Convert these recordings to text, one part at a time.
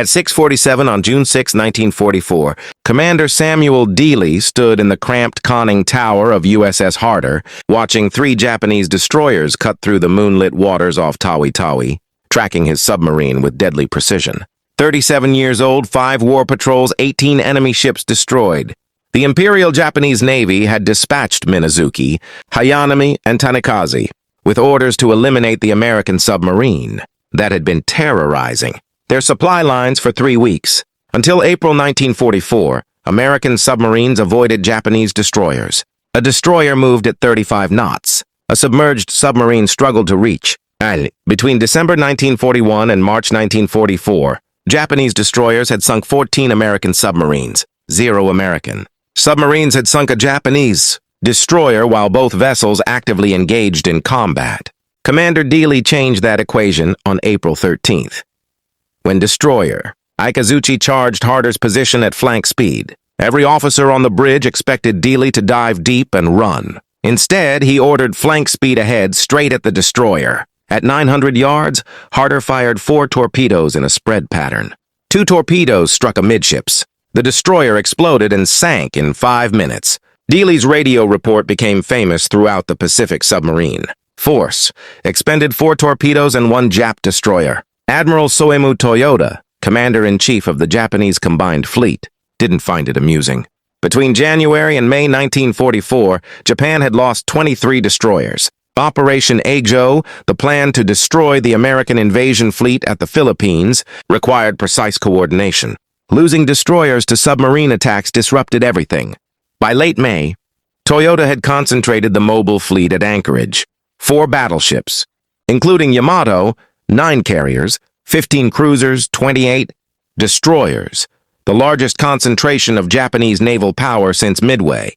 At 6:47 on June 6, 1944, Commander Samuel Dealey stood in the cramped conning tower of USS Harder, watching 3 Japanese destroyers cut through the moonlit waters off Tawi Tawi, tracking his submarine with deadly precision. 37 years old, 5 war patrols, 18 enemy ships destroyed. The Imperial Japanese Navy had dispatched Minazuki, Hayanami, and Tanikaze, with orders to eliminate the American submarine that had been terrorizing their supply lines for 3 weeks. Until April 1944, American submarines avoided Japanese destroyers. A destroyer moved at 35 knots. A submerged submarine struggled to reach. Between December 1941 and March 1944, Japanese destroyers had sunk 14 American submarines, 0 American. Submarines had sunk a Japanese destroyer while both vessels actively engaged in combat. Commander Dealey changed that equation on April 13th. When destroyer Ikazuchi charged Harder's position at flank speed, every officer on the bridge expected Dealey to dive deep and run. Instead, he ordered flank speed ahead straight at the destroyer. At 900 yards, Harder fired 4 torpedoes in a spread pattern. 2 torpedoes struck amidships. The destroyer exploded and sank in 5 minutes. Dealey's radio report became famous throughout the Pacific submarine force, expended 4 torpedoes and 1 Jap destroyer. Admiral Soemu Toyota, commander-in-chief of the Japanese Combined Fleet, didn't find it amusing. Between January and May 1944, Japan had lost 23 destroyers. Operation Ajo, the plan to destroy the American invasion fleet at the Philippines, required precise coordination. Losing destroyers to submarine attacks disrupted everything. By late May, Toyota had concentrated the mobile fleet at Anchorage. 4 battleships, including Yamato, 9 carriers, 15 cruisers, 28 destroyers, the largest concentration of Japanese naval power since Midway.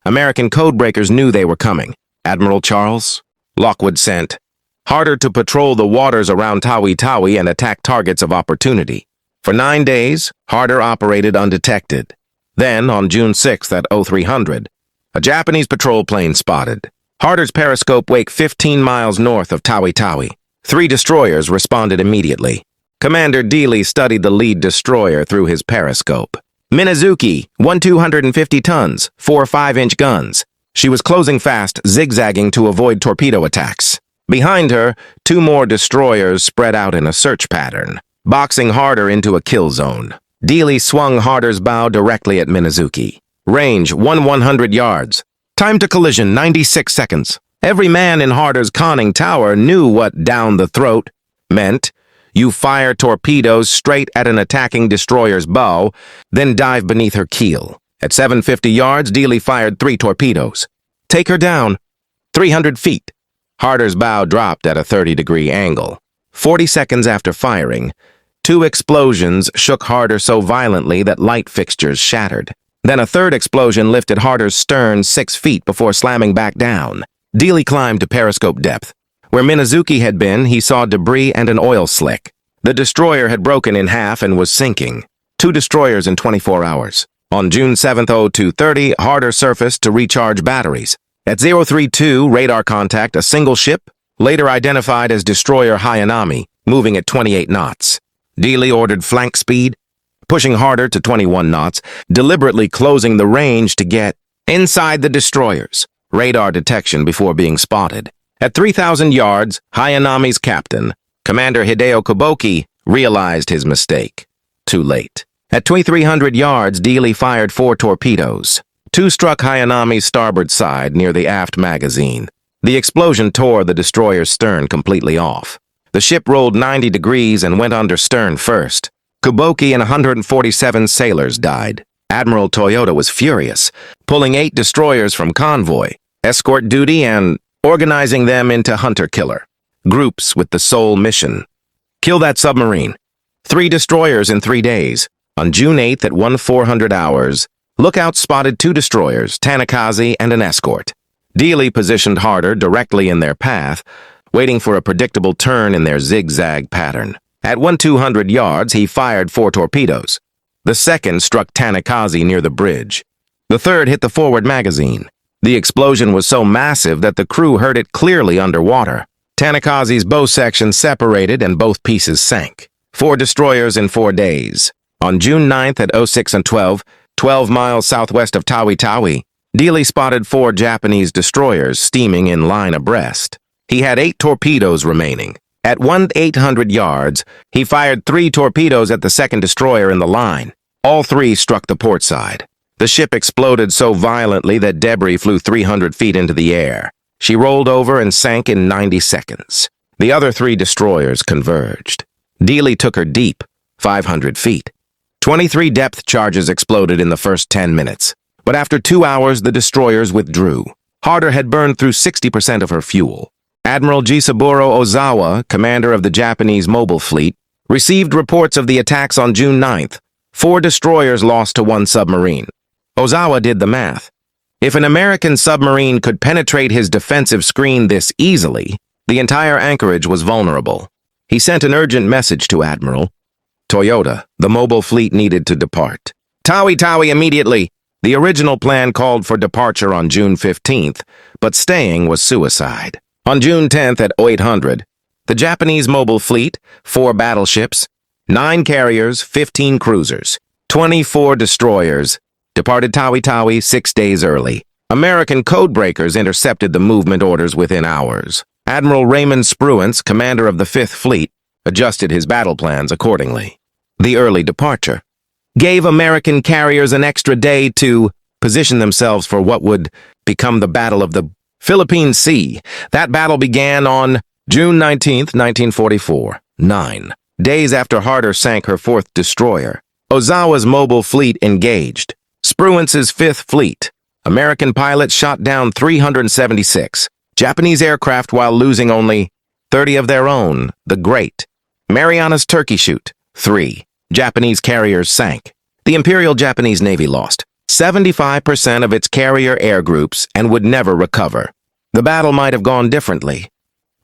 American codebreakers knew they were coming. Admiral Charles Lockwood sent Harder to patrol the waters around Tawi Tawi and attack targets of opportunity. For 9 days, Harder operated undetected. Then, on June 6th at 0300, a Japanese patrol plane spotted Harder's periscope wake 15 miles north of Tawi Tawi. 3 destroyers responded immediately. Commander Dealey studied the lead destroyer through his periscope. Minazuki, 250 tons, 4 5-inch guns. She was closing fast, zigzagging to avoid torpedo attacks. Behind her, 2 more destroyers spread out in a search pattern, boxing Harder into a kill zone. Dealey swung Harder's bow directly at Minazuki. Range, 100 yards. Time to collision, 96 seconds. Every man in Harder's conning tower knew what down the throat meant. You fire torpedoes straight at an attacking destroyer's bow, then dive beneath her keel. At 750 yards, Dealey fired 3 torpedoes. Take her down. 300 feet. Harder's bow dropped at a 30-degree angle. 40 seconds after firing, 2 explosions shook Harder so violently that light fixtures shattered. Then a 3rd explosion lifted Harder's stern 6 feet before slamming back down. Dealey climbed to periscope depth. Where Minazuki had been, he saw debris and an oil slick. The destroyer had broken in half and was sinking. 2 destroyers in 24 hours. On June 7, 0230, Harder surfaced to recharge batteries. At 032, radar contact, a single ship, later identified as destroyer Hayanami, moving at 28 knots. Dealey ordered flank speed, pushing Harder to 21 knots, deliberately closing the range to get inside the destroyers. Radar detection before being spotted. At 3,000 yards, Hayanami's captain, Commander Hideo Koboki, realized his mistake. Too late. At 2,300 yards, Dealey fired 4 torpedoes. 2 struck Hayanami's starboard side near the aft magazine. The explosion tore the destroyer's stern completely off. The ship rolled 90 degrees and went under stern first. Koboki and 147 sailors died. Admiral Toyota was furious, pulling 8 destroyers from convoy, escort duty, and organizing them into hunter-killer groups with the sole mission: kill that submarine. 3 destroyers in 3 days. On June 8th at 1400 hours, lookouts spotted 2 destroyers, Tanikaze and an escort. Dealey positioned Harder directly in their path, waiting for a predictable turn in their zigzag pattern. At 200 yards, he fired 4 torpedoes. The second struck Tanikaze near the bridge. The third hit the forward magazine. The explosion was so massive that the crew heard it clearly underwater. Tanikaze's bow section separated and both pieces sank. 4 destroyers in 4 days. On June 9th at 06 and 12 miles southwest of Tawi Tawi, Dealey spotted 4 Japanese destroyers steaming in line abreast. He had 8 torpedoes remaining. At 1,800 yards, he fired 3 torpedoes at the second destroyer in the line. All 3 struck the port side. The ship exploded so violently that debris flew 300 feet into the air. She rolled over and sank in 90 seconds. The other 3 destroyers converged. Dealey took her deep, 500 feet. 23 depth charges exploded in the first 10 minutes. But after 2 hours, the destroyers withdrew. Harder had burned through 60% of her fuel. Admiral Jisaburo Ozawa, commander of the Japanese mobile fleet, received reports of the attacks on June 9th. 4 destroyers lost to 1 submarine. Ozawa did the math. If an American submarine could penetrate his defensive screen this easily, the entire anchorage was vulnerable. He sent an urgent message to Admiral Toyota. The mobile fleet needed to depart. Tawi Tawi immediately. The original plan called for departure on June 15th, but staying was suicide. On June 10th at 0800, the Japanese mobile fleet, 4 battleships, 9 carriers, 15 cruisers, 24 destroyers, departed Tawi Tawi 6 days early. American codebreakers intercepted the movement orders within hours. Admiral Raymond Spruance, commander of the 5th Fleet, adjusted his battle plans accordingly. The early departure gave American carriers an extra day to position themselves for what would become the Battle of the Philippine Sea. That battle began on June 19, 1944, 9 days after Harder sank her 4th destroyer. Ozawa's mobile fleet engaged. Spruance's 5th Fleet. American pilots shot down 376 Japanese aircraft while losing only 30 of their own. The Great Marianas Turkey Shoot. 3 Japanese carriers sank. The Imperial Japanese Navy lost 75% of its carrier air groups and would never recover. The battle might have gone differently,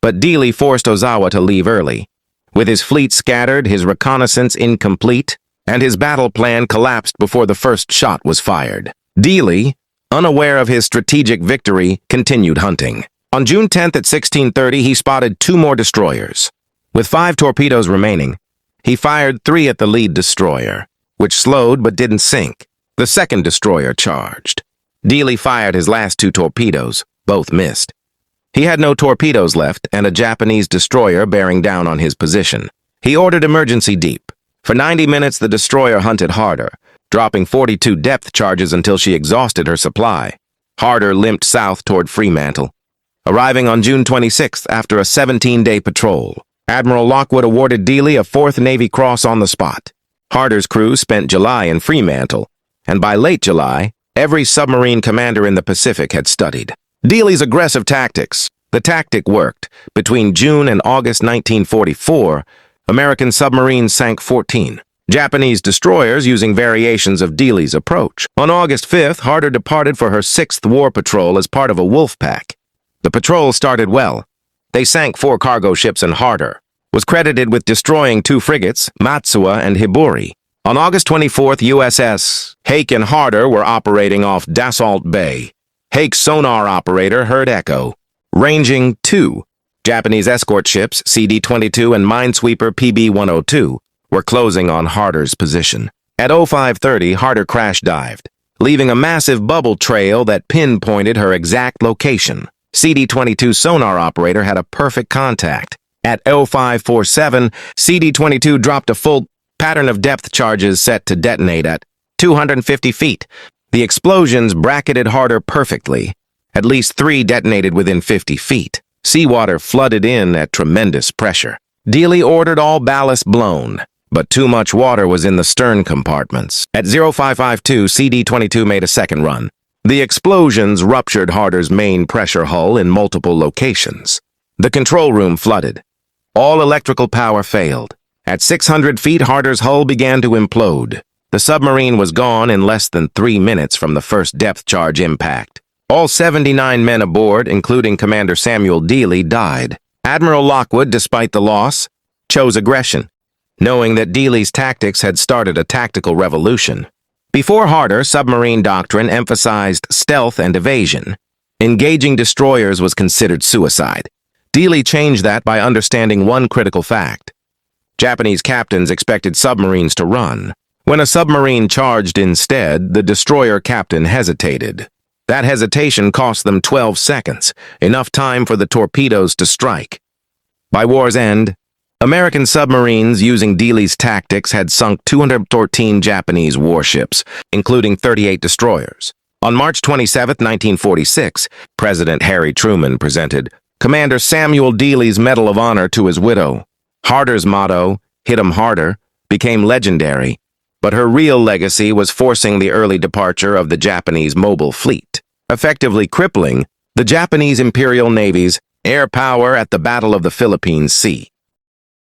but Dealey forced Ozawa to leave early. With his fleet scattered, his reconnaissance incomplete, and his battle plan collapsed before the first shot was fired. Dealey, unaware of his strategic victory, continued hunting. On June 10th at 1630, he spotted 2 more destroyers. With 5 torpedoes remaining, he fired 3 at the lead destroyer, which slowed but didn't sink. The second destroyer charged. Dealey fired his last 2 torpedoes. Both missed. He had no torpedoes left and a Japanese destroyer bearing down on his position. He ordered emergency deep. For 90 minutes, the destroyer hunted Harder, dropping 42 depth charges until she exhausted her supply. Harder limped south toward Fremantle, arriving on June 26th after a 17-day patrol. Admiral Lockwood awarded Dealey a 4th Navy Cross on the spot. Harder's crew spent July in Fremantle, and by late July, every submarine commander in the Pacific had studied Dealey's aggressive tactics. The tactic worked. Between June and August 1944, American submarines sank 14 Japanese destroyers using variations of Dealey's approach. On August 5th, Harder departed for her 6th war patrol as part of a wolf pack. The patrol started well. They sank 4 cargo ships and Harder was credited with destroying 2 frigates, Matsuwa and Hiburi. On August 24th, USS Hake and Harder were operating off Dassault Bay. Hake's sonar operator heard Echo, ranging 2 Japanese escort ships, CD-22 and minesweeper PB-102, were closing on Harder's position. At 0530, Harder crash-dived, leaving a massive bubble trail that pinpointed her exact location. CD-22 sonar operator had a perfect contact. At 0547, CD-22 dropped a full pattern of depth charges set to detonate at 250 feet. The explosions bracketed Harder perfectly. At least 3 detonated within 50 feet. Seawater flooded in at tremendous pressure. Dealey ordered all ballast blown, but too much water was in the stern compartments. At 0552, CD-22 made a second run. The explosions ruptured Harder's main pressure hull in multiple locations. The control room flooded. All electrical power failed. At 600 feet, Harder's hull began to implode. The submarine was gone in less than 3 minutes from the first depth charge impact. All 79 men aboard, including Commander Samuel Dealey, died. Admiral Lockwood, despite the loss, chose aggression, knowing that Dealey's tactics had started a tactical revolution. Before Harder, submarine doctrine emphasized stealth and evasion. Engaging destroyers was considered suicide. Dealey changed that by understanding one critical fact. Japanese captains expected submarines to run. When a submarine charged instead, the destroyer captain hesitated. That hesitation cost them 12 seconds, enough time for the torpedoes to strike. By war's end, American submarines using Dealey's tactics had sunk 214 Japanese warships, including 38 destroyers. On March 27, 1946, President Harry Truman presented Commander Samuel Dealey's Medal of Honor to his widow. Harder's motto, "Hit 'em harder," became legendary, but her real legacy was forcing the early departure of the Japanese mobile fleet, effectively crippling the Japanese Imperial Navy's air power at the Battle of the Philippine Sea.